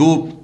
2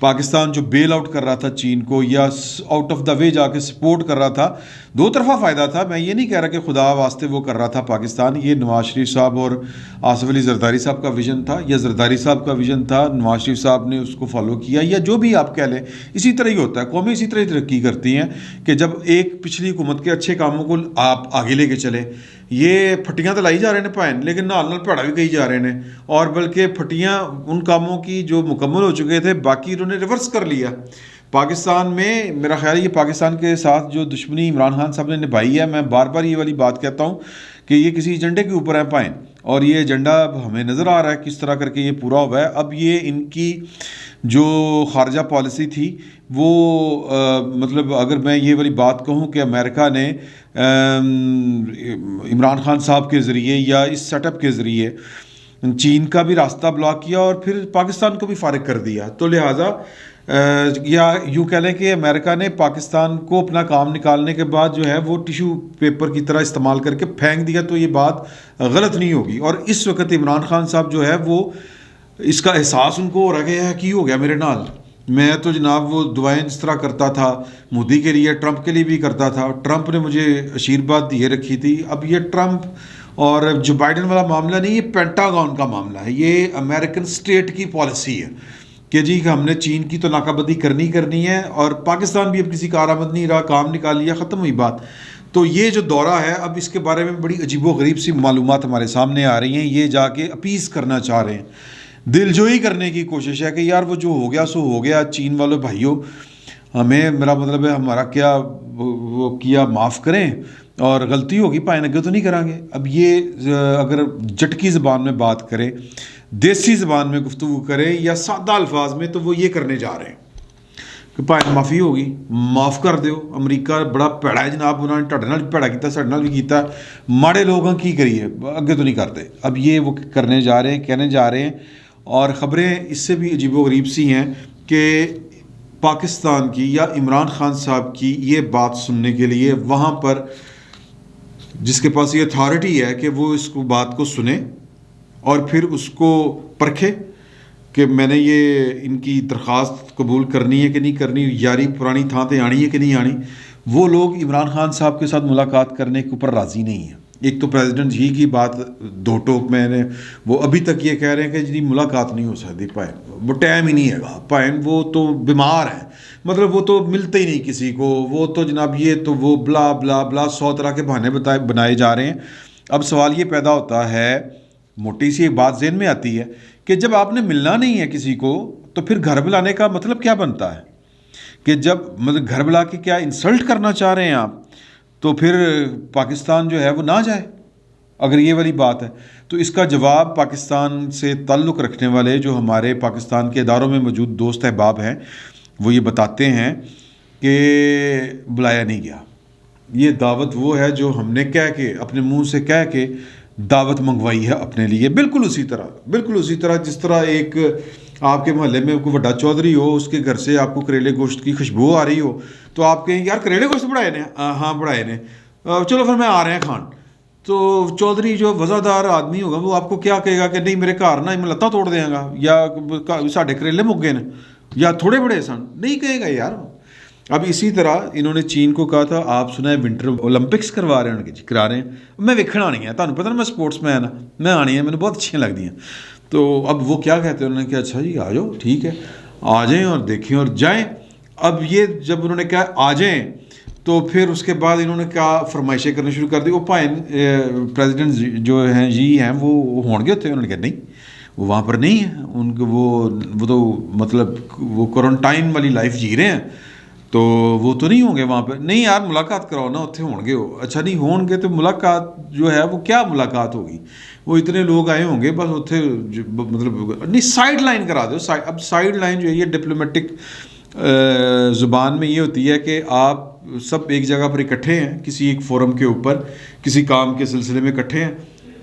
پاکستان جو بیل آؤٹ کر رہا تھا چین کو یا آؤٹ آف دا وے جا کے سپورٹ کر رہا تھا، دو طرفہ فائدہ تھا. میں یہ نہیں کہہ رہا کہ خدا واسطے وہ کر رہا تھا پاکستان، یہ نواز شریف صاحب اور آصف علی زرداری صاحب کا ویژن تھا، یا زرداری صاحب کا ویژن تھا، نواز شریف صاحب نے اس کو فالو کیا، یا جو بھی آپ کہہ لیں. اسی طرح ہی ہوتا ہے، قومیں اسی طرح ہی ترقی کرتی ہیں کہ جب ایک پچھلی حکومت کے اچھے کاموں کو آپ آگے لے کے چلیں. یہ پھٹیاں تو لائی جا رہے ہیں پائن، لیکن نال نال پڑا بھی کہی جا رہے ہیں، اور بلکہ پھٹیاں ان کاموں کی جو مکمل ہو چکے تھے باقی انہوں نے ریورس کر لیا. پاکستان میں میرا خیال ہے یہ پاکستان کے ساتھ جو دشمنی عمران خان صاحب نے نبھائی ہے، میں بار بار یہ والی بات کہتا ہوں کہ یہ کسی ایجنڈے کے اوپر ہے پائن، اور یہ ایجنڈا اب ہمیں نظر آ رہا ہے کس طرح کر کے یہ پورا ہوا ہے. اب یہ ان کی جو خارجہ پالیسی تھی وہ مطلب اگر میں یہ والی بات کہوں کہ امریکہ نے عمران خان صاحب کے ذریعے یا اس سیٹ اپ کے ذریعے چین کا بھی راستہ بلاک کیا اور پھر پاکستان کو بھی فارغ کر دیا، تو لہٰذا یا یوں کہہ لیں کہ امریکہ نے پاکستان کو اپنا کام نکالنے کے بعد جو ہے وہ ٹیشو پیپر کی طرح استعمال کر کے پھینک دیا، تو یہ بات غلط نہیں ہوگی. اور اس وقت عمران خان صاحب جو ہے وہ اس کا احساس ان کو ہو رہا ہے کہ ہو گیا میرے نال. میں تو جناب وہ دعائیں جس طرح کرتا تھا مودی کے لیے، ٹرمپ کے لیے بھی کرتا تھا، ٹرمپ نے مجھے آشیرواد دیے رکھی تھی. اب یہ ٹرمپ اور جو بائیڈن والا معاملہ نہیں، یہ پینٹاگون کا معاملہ ہے، یہ امریکن اسٹیٹ کی پالیسی ہے کہ جی ہم نے چین کی تو ناکہ بدی کرنی ہے، اور پاکستان بھی اب کسی کا آرامد نہیں رہا، کام نکال لیا، ختم ہوئی بات. تو یہ جو دورہ ہے اب اس کے بارے میں بڑی عجیب و غریب سی معلومات ہمارے سامنے آ رہی ہیں. یہ جا کے اپیز کرنا چاہ رہے ہیں، دل جوئی کرنے کی کوشش ہے کہ یار وہ جو ہو گیا سو ہو گیا، چین والوں بھائیوں ہمیں، میرا مطلب ہے ہمارا کیا وہ کیا معاف کریں، اور غلطی ہوگی پائیں اگے تو نہیں کریں گے. اب یہ اگر جٹکی زبان میں بات کرے، دیسی زبان میں گفتگو کرے یا سادہ الفاظ میں، تو وہ یہ کرنے جا رہے ہیں کہ پائیں معافی ہوگی، معاف کر دیو. امریکہ بڑا پیڑا ہے جناب، انہوں نے ٹھڈے نال بھی پیڑا کیتا، ساڈے نال بھی کیتا، ماڑے لوگاں کی کریے، اگے تو نہیں کرتے. اب یہ وہ کرنے جا رہے ہیں، کہنے جا رہے ہیں. اور خبریں اس سے بھی عجیب و غریب سی ہیں کہ پاکستان کی یا عمران خان صاحب کی یہ بات سننے کے لیے وہاں پر جس کے پاس یہ اتھارٹی ہے کہ وہ اس کو بات کو سنے اور پھر اس کو پرکھے کہ میں نے یہ ان کی درخواست قبول کرنی ہے کہ نہیں کرنی، یاری پرانی تھاں تے آنی ہے کہ نہیں آنی، وہ لوگ عمران خان صاحب کے ساتھ ملاقات کرنے کے اوپر راضی نہیں ہیں. ایک تو پریزیڈنٹ جی کی بات دو ٹوک میں نے، وہ ابھی تک یہ کہہ رہے ہیں کہ جی ملاقات نہیں ہو سکتی پائن، وہ ٹائم ہی نہیں ہے گا پائن، وہ تو بیمار ہیں، مطلب وہ تو ملتے ہی نہیں کسی کو، وہ تو جناب یہ تو وہ بلا بلا بلا 100 طرح کے بہانے بنائے جا رہے ہیں. اب سوال یہ پیدا ہوتا ہے، موٹی سی ایک بات ذہن میں آتی ہے کہ جب آپ نے ملنا نہیں ہے کسی کو تو پھر گھر بلانے کا مطلب کیا بنتا ہے؟ کہ جب مطلب گھر بلا کے کیا انسلٹ کرنا چاہ رہے ہیں آپ؟ تو پھر پاکستان جو ہے وہ نہ جائے اگر یہ والی بات ہے. تو اس کا جواب پاکستان سے تعلق رکھنے والے جو ہمارے پاکستان کے اداروں میں موجود دوست احباب ہیں وہ یہ بتاتے ہیں کہ بلایا نہیں گیا. یہ دعوت وہ ہے جو ہم نے کہہ کے اپنے منہ سے کہہ کے دعوت منگوائی ہے اپنے لیے، بالکل اسی طرح جس طرح ایک آپ کے محلے میں کوئی بڑا چودھری ہو، اس کے گھر سے آپ کو کریلے گوشت کی خوشبو آ رہی ہو تو آپ کہیں یار کریلے گوشت بڑھائے نے، ہاں بڑھائے نے، چلو پھر میں آ رہے ہیں کھان. تو چودھری جو وزادار آدمی ہوگا وہ آپ کو کیا کہے گا کہ نہیں میرے گھر نہ میں لتاں توڑ دیں گا، یا ساڈے کریلے مک گئے نے، یا تھوڑے بڑے سن، نہیں کہے گا یار. اب اسی طرح انہوں نے چین کو کہا تھا آپ سنا ہے ونٹر اولمپکس کروا رہے ہیں، کرا رہے ہیں، میں ویکھن آنی ہے، تمہیں پتہ نا میں سپورٹس مین ہاں، میں آنی ہے، مجھے بہت اچھیاں لگتی ہیں. تو اب وہ کیا کہتے ہیں، انہوں نے کہا اچھا جی آ جاؤ ٹھیک ہے، آ جائیں اور دیکھیں اور جائیں. اب یہ جب انہوں نے کہا آ جائیں تو پھر اس کے بعد انہوں نے کیا فرمائشیں کرنا شروع کر دی. وہ پائن پریزیڈنٹ جو ہیں جی ہیں وہ ہون گے ہوتے ہیں، انہوں نے کہا نہیں وہ وہاں پر نہیں ہیں، ان کو وہ تو مطلب وہ کوارنٹائن والی لائف جی رہے ہیں، تو وہ تو نہیں ہوں گے وہاں پہ. نہیں یار ملاقات کراؤ نا، اتنے ہون گے ہو. اچھا نہیں ہون گے تو ملاقات جو ہے وہ کیا ملاقات ہوگی، وہ اتنے لوگ آئے ہوں گے بس اتنے مطلب نہیں سائڈ لائن کرا دو. اب سائڈ لائن جو ہے یہ ڈپلومیٹک زبان میں یہ ہوتی ہے کہ آپ سب ایک جگہ پر اکٹھے ہیں کسی ایک فورم کے اوپر، کسی کام کے سلسلے میں اکٹھے ہیں،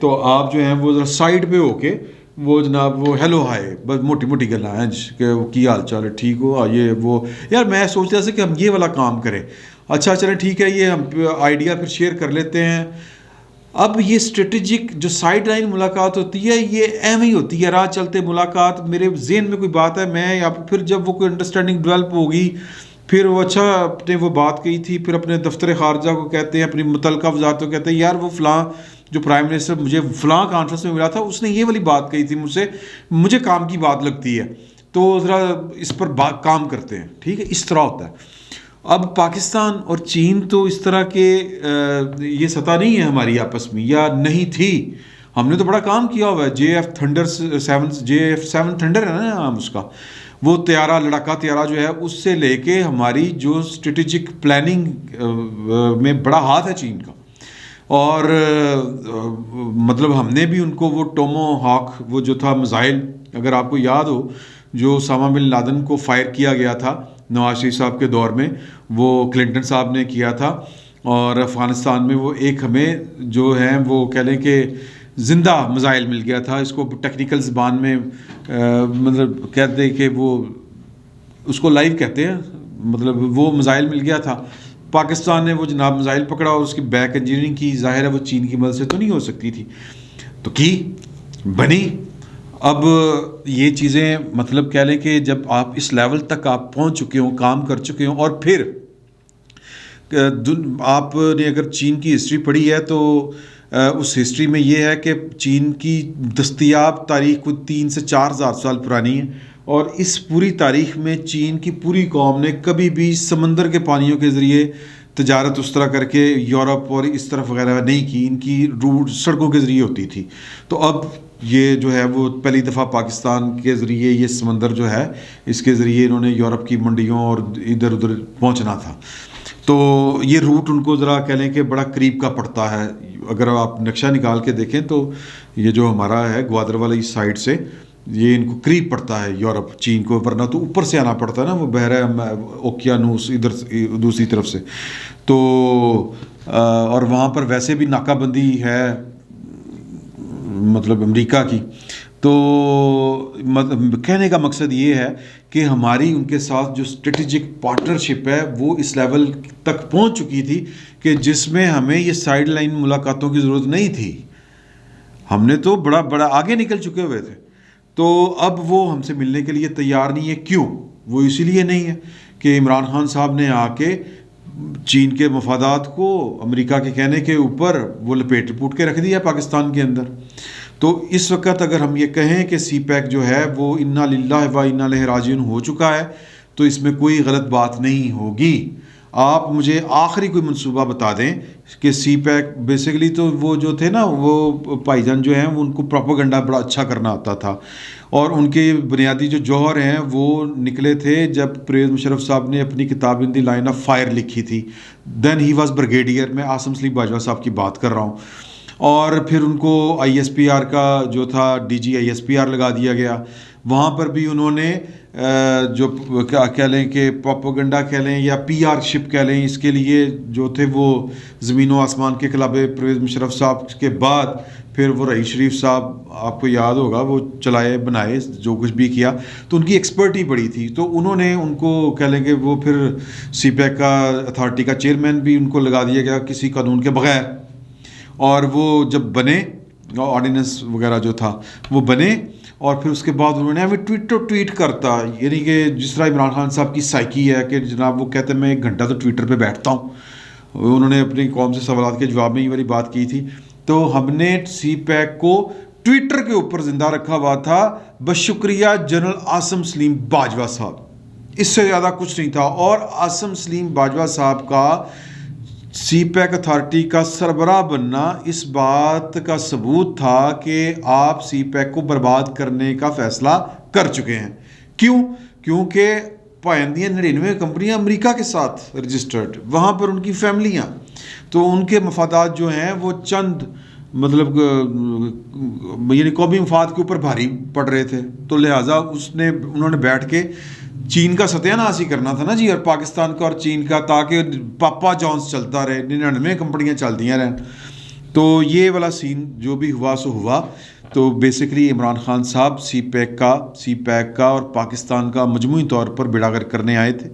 تو آپ جو ہیں وہ ذرا سائڈ پہ ہو کے وہ جناب وہ ہیلو ہائے بس موٹی موٹی گلاں ہیں کہ وہ کی حال چال ہے، ٹھیک ہو یہ وہ. یار میں سوچتا تھا کہ ہم یہ والا کام کریں. اچھا چلیں ٹھیک ہے، یہ ہم آئیڈیا پھر شیئر کر لیتے ہیں. اب یہ اسٹریٹجک جو سائڈ لائن ملاقات ہوتی ہے یہ اہم ہی ہوتی ہے، راہ چلتے ملاقات، میرے ذہن میں کوئی بات ہے میں یا پھر جب وہ کوئی انڈرسٹینڈنگ ڈیولپ ہوگی پھر وہ اچھا اپنے وہ بات کہی تھی، پھر اپنے دفتر خارجہ کو کہتے ہیں، اپنی متعلقہ وزارتوں کو کہتے ہیں یار وہ فلاں جو پرائم منسٹر مجھے فلاں کانفرنس میں ملا تھا اس نے یہ والی بات کہی تھی مجھے کام کی بات لگتی ہے، تو ذرا اس پر کام کرتے ہیں، ٹھیک ہے، اس طرح ہوتا ہے۔ اب پاکستان اور چین تو اس طرح کے یہ سطح نہیں ہے ہماری آپس میں، یا نہیں تھی، ہم نے تو بڑا کام کیا ہوا ہے، JF7 تھنڈر ہے نا نام اس کا، وہ طیارہ لڑاکا طیارہ جو ہے اس سے لے کے ہماری جو اسٹریٹجک پلاننگ میں بڑا ہاتھ ہے چین کا، اور مطلب ہم نے بھی ان کو وہ ٹومو ہاک وہ جو تھا میزائل، اگر آپ کو یاد ہو جو اسامہ بن لادن کو فائر کیا گیا تھا نواز شریف صاحب کے دور میں، وہ کلنٹن صاحب نے کیا تھا، اور افغانستان میں وہ ایک ہمیں جو ہیں وہ کہہ لیں کہ زندہ میزائل مل گیا تھا، اس کو ٹیکنیکل زبان میں مطلب کہتے ہیں کہ وہ اس کو لائیو کہتے ہیں، مطلب وہ میزائل مل گیا تھا، پاکستان نے وہ جناب میزائل پکڑا اور اس کی بیک انجینئرنگ کی، ظاہر ہے وہ چین کی مدد سے تو نہیں ہو سکتی تھی، تو کی بنی۔ اب یہ چیزیں مطلب کہہ لیں کہ جب آپ اس لیول تک آپ پہنچ چکے ہوں، کام کر چکے ہوں، اور پھر آپ نے اگر چین کی ہسٹری پڑھی ہے تو اس ہسٹری میں یہ ہے کہ چین کی دستیاب تاریخ کو 3 سے 4 ہزار سال پرانی ہے، اور اس پوری تاریخ میں چین کی پوری قوم نے کبھی بھی سمندر کے پانیوں کے ذریعے تجارت اس طرح کر کے یورپ اور اس طرف وغیرہ نہیں کی، ان کی روٹ سڑکوں کے ذریعے ہوتی تھی، تو اب یہ جو ہے وہ پہلی دفعہ پاکستان کے ذریعے یہ سمندر جو ہے اس کے ذریعے انہوں نے یورپ کی منڈیوں اور ادھر ادھر پہنچنا تھا، تو یہ روٹ ان کو ذرا کہہ لیں کہ بڑا قریب کا پڑتا ہے، اگر آپ نقشہ نکال کے دیکھیں تو یہ جو ہمارا ہے گوادر والی سائڈ سے یہ ان کو قریب پڑتا ہے یورپ چین کو، ورنہ تو اوپر سے آنا پڑتا ہے نا، وہ بحر اوقیانوس ادھر دوسری طرف سے، تو اور وہاں پر ویسے بھی ناکہ بندی ہے مطلب امریکہ کی، تو کہنے کا مقصد یہ ہے کہ ہماری ان کے ساتھ جو اسٹریٹجک پارٹنرشپ ہے وہ اس لیول تک پہنچ چکی تھی کہ جس میں ہمیں یہ سائیڈ لائن ملاقاتوں کی ضرورت نہیں تھی، ہم نے تو بڑا آگے نکل چکے ہوئے تھے، تو اب وہ ہم سے ملنے کے لیے تیار نہیں ہے۔ کیوں؟ وہ اسی لیے نہیں ہے کہ عمران خان صاحب نے آ کے چین کے مفادات کو امریکہ کے کہنے کے اوپر وہ لپیٹ پوٹ کے رکھ دیا پاکستان کے اندر، تو اس وقت اگر ہم یہ کہیں کہ سی پیک جو ہے وہ انا للہ و انا الیہ راجعون ہو چکا ہے تو اس میں کوئی غلط بات نہیں ہوگی۔ آپ مجھے آخری کوئی منصوبہ بتا دیں کہ سی پیک بیسیکلی تو وہ جو تھے نا وہ بھائی جان جو ہیں وہ ان کو پروپیگنڈا بڑا اچھا کرنا آتا تھا، اور ان کے بنیادی جو جوہر ہیں وہ نکلے تھے جب پرویز مشرف صاحب نے اپنی کتاب ان دی لائن آف فائر لکھی تھی، دین ہی واز بریگیڈیئر، میں عاصم سلیم باجوہ صاحب کی بات کر رہا ہوں، اور پھر ان کو ISPR کا جو تھا DG ISPR لگا دیا گیا، وہاں پر بھی انہوں نے جو کیا کہہ لیں کہ پروپیگنڈا کہہ لیں یا PR شپ کہہ لیں، اس کے لیے جو تھے وہ زمین و آسمان کے خلابے پرویز مشرف صاحب کے بعد پھر وہ رئیس شریف صاحب آپ کو یاد ہوگا وہ چلائے بنائے جو کچھ بھی کیا، تو ان کی ایکسپرٹی بڑی تھی، تو انہوں نے ان کو کہہ لیں کہ وہ پھر سی پیک کا اتھارٹی کا چیئرمین بھی ان کو لگا دیا گیا کسی قانون کے بغیر، اور وہ جب بنے آرڈیننس وغیرہ جو تھا وہ بنے، اور پھر اس کے بعد انہوں نے ہمیں ٹویٹ کرتا، یعنی کہ جس طرح عمران خان صاحب کی سائیکی ہے کہ جناب وہ کہتے ہیں میں 1 گھنٹہ تو ٹویٹر پہ بیٹھتا ہوں، انہوں نے اپنی قوم سے سوالات کے جواب میں یہ والی بات کی تھی، تو ہم نے سی پیک کو ٹویٹر کے اوپر زندہ رکھا ہوا تھا بشکریہ جنرل عاصم سلیم باجوہ صاحب، اس سے زیادہ کچھ نہیں تھا، اور عاصم سلیم باجوہ صاحب کا سی پیک اتھارٹی کا سربراہ بننا اس بات کا ثبوت تھا کہ آپ سی پیک کو برباد کرنے کا فیصلہ کر چکے ہیں۔ کیوں؟ کیونکہ پائندیاں 99 کمپنیاں امریکہ کے ساتھ رجسٹرڈ، وہاں پر ان کی فیملیاں، تو ان کے مفادات جو ہیں وہ چند مطلب یعنی قومی مفاد کے اوپر بھاری پڑ رہے تھے، تو لہٰذا انہوں نے بیٹھ کے چین کا ستیہ ناش ہی کرنا تھا نا جی، اور پاکستان کا اور چین کا، تاکہ پاپا جانس چلتا رہے، 99 کمپنیاں چلتیاں رہیں، تو یہ والا سین جو بھی ہوا سو ہوا۔ تو بیسیکلی عمران خان صاحب سی پیک کا اور پاکستان کا مجموعی طور پر بیڑا غرق کرنے آئے تھے،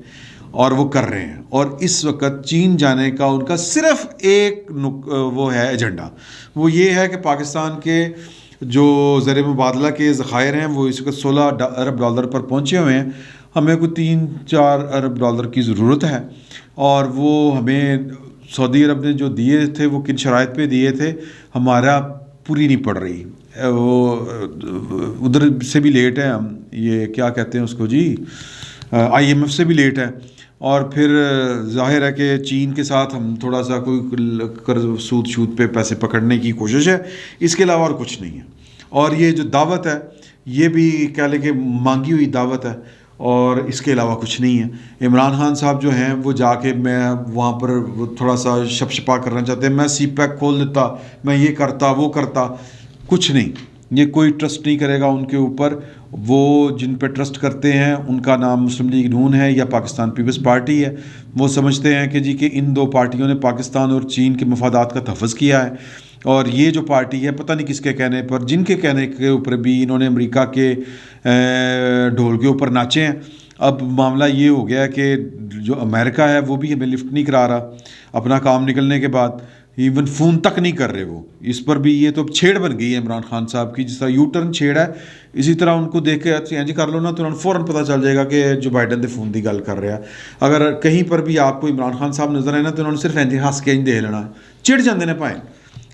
اور وہ کر رہے ہیں. اور اس وقت چین جانے کا ان کا صرف ایک وہ ہے ایجنڈا، وہ یہ ہے کہ پاکستان کے جو زر مبادلہ کے ذخائر ہیں وہ اس وقت 16 ارب ڈالر پر پہنچے ہوئے ہیں. ہمیں کوئی 3-4 ارب ڈالر کی ضرورت ہے، اور وہ ہمیں سعودی عرب نے جو دیے تھے وہ کن شرائط پہ دیے تھے ہمارا پوری نہیں پڑ رہی. وہ ادھر سے بھی لیٹ ہے، ہم یہ کیا کہتے ہیں اس کو جی IMF سے بھی لیٹ ہے، اور پھر ظاہر ہے کہ چین کے ساتھ ہم تھوڑا سا کوئی قرض سود پہ پیسے پکڑنے کی کوشش ہے، اس کے علاوہ اور کچھ نہیں ہے. اور یہ جو دعوت ہے یہ بھی کہہ لیں کہ مانگی ہوئی دعوت ہے، اور اس کے علاوہ کچھ نہیں ہے. عمران خان صاحب جو ہیں وہ جا کے میں وہاں پر وہ تھوڑا سا شپ شپا کرنا چاہتے ہیں، میں سی پیک کھول دیتا، میں یہ کرتا وہ کرتا. کچھ نہیں، یہ کوئی ٹرسٹ نہیں کرے گا ان کے اوپر. وہ جن پہ ٹرسٹ کرتے ہیں ان کا نام مسلم لیگ نون ہے یا پاکستان پیپلز پارٹی ہے. وہ سمجھتے ہیں کہ جی کہ ان دو پارٹیوں نے پاکستان اور چین کے مفادات کا تحفظ کیا ہے، اور یہ جو پارٹی ہے پتہ نہیں کس کے کہنے پر، جن کے کہنے کے اوپر بھی انہوں نے امریکہ کے ڈھول کے اوپر ناچے ہیں. اب معاملہ یہ ہو گیا ہے کہ جو امریکہ ہے وہ بھی ہمیں لفٹ نہیں کرا رہا اپنا کام نکلنے کے بعد، ایون فون تک نہیں کر رہے وہ. اس پر بھی یہ تو چھیڑ بن گئی ہے عمران خان صاحب کی، جس طرح یو ٹرن چھیڑ ہے اسی طرح ان کو دیکھ کے انج کر لو نا تو انہوں نے فوراً پتہ چل جائے گا کہ جو بائیڈن دے فون دی گل کر رہا ہے. اگر کہیں پر بھی آپ کو عمران خان صاحب نظر آئے نا تو انہوں نے صرف انج ہنس کے انج دے لینا، چڑ جاندے نے پائیں،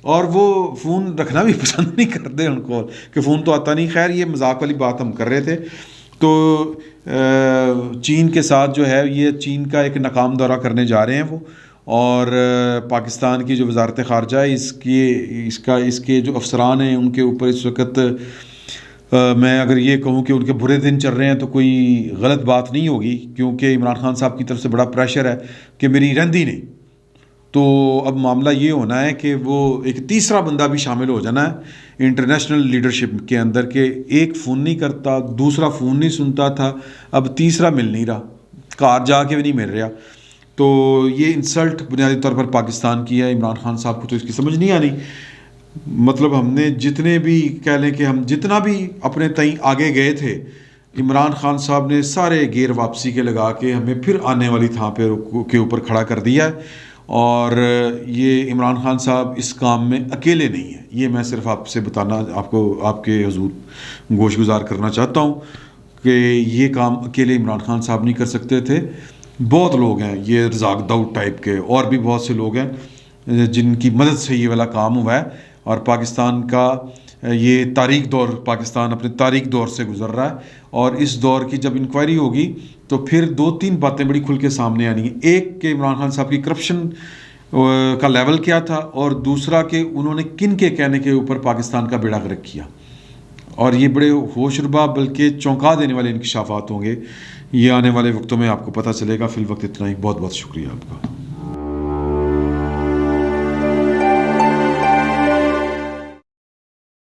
اور وہ فون رکھنا بھی پسند نہیں کرتے ان کو کہ فون تو آتا نہیں. خیر یہ مذاق والی بات ہم کر رہے تھے. تو چین کے ساتھ جو ہے یہ چین کا ایک ناکام دورہ کرنے جا رہے ہیں وہ، اور پاکستان کی جو وزارت خارجہ ہے اس کے جو افسران ہیں ان کے اوپر اس وقت میں اگر یہ کہوں کہ ان کے برے دن چل رہے ہیں تو کوئی غلط بات نہیں ہوگی، کیونکہ عمران خان صاحب کی طرف سے بڑا پریشر ہے کہ میری رہندی نہیں. تو اب معاملہ یہ ہونا ہے کہ وہ ایک تیسرا بندہ بھی شامل ہو جانا ہے انٹرنیشنل لیڈرشپ کے اندر، کہ ایک فون نہیں کرتا، دوسرا فون نہیں سنتا تھا، اب تیسرا مل نہیں رہا، کار جا کے بھی نہیں مل رہا. تو یہ انسلٹ بنیادی طور پر پاکستان کی ہے. عمران خان صاحب کو تو اس کی سمجھ نہیں آنی. مطلب ہم نے جتنے بھی کہہ لیں کہ ہم جتنا بھی اپنے تئیں آگے گئے تھے، عمران خان صاحب نے سارے گیئر واپسی کے لگا کے ہمیں پھر آنے والی تھا پہ کے اوپر کھڑا کر دیا ہے. اور یہ عمران خان صاحب اس کام میں اکیلے نہیں ہیں، یہ میں صرف آپ سے بتانا آپ کے حضور گوش گزار کرنا چاہتا ہوں کہ یہ کام اکیلے عمران خان صاحب نہیں کر سکتے تھے. بہت لوگ ہیں، یہ رزاق داؤد ٹائپ کے اور بھی بہت سے لوگ ہیں جن کی مدد سے یہ والا کام ہوا ہے. اور پاکستان کا یہ تاریخ دور، پاکستان اپنے تاریخ دور سے گزر رہا ہے، اور اس دور کی جب انکوائری ہوگی تو پھر 2-3 باتیں بڑی کھل کے سامنے آنی ہیں. ایک کہ عمران خان صاحب کی کرپشن کا لیول کیا تھا، اور دوسرا کہ انہوں نے کن کے کہنے کے اوپر پاکستان کا بیڑا غرق کیا. اور یہ بڑے ہوش ربا بلکہ چونکا دینے والے انکشافات ہوں گے، یہ آنے والے وقتوں میں آپ کو پتہ چلے گا. فی الوقت اتنا ہی. بہت بہت شکریہ آپ کا.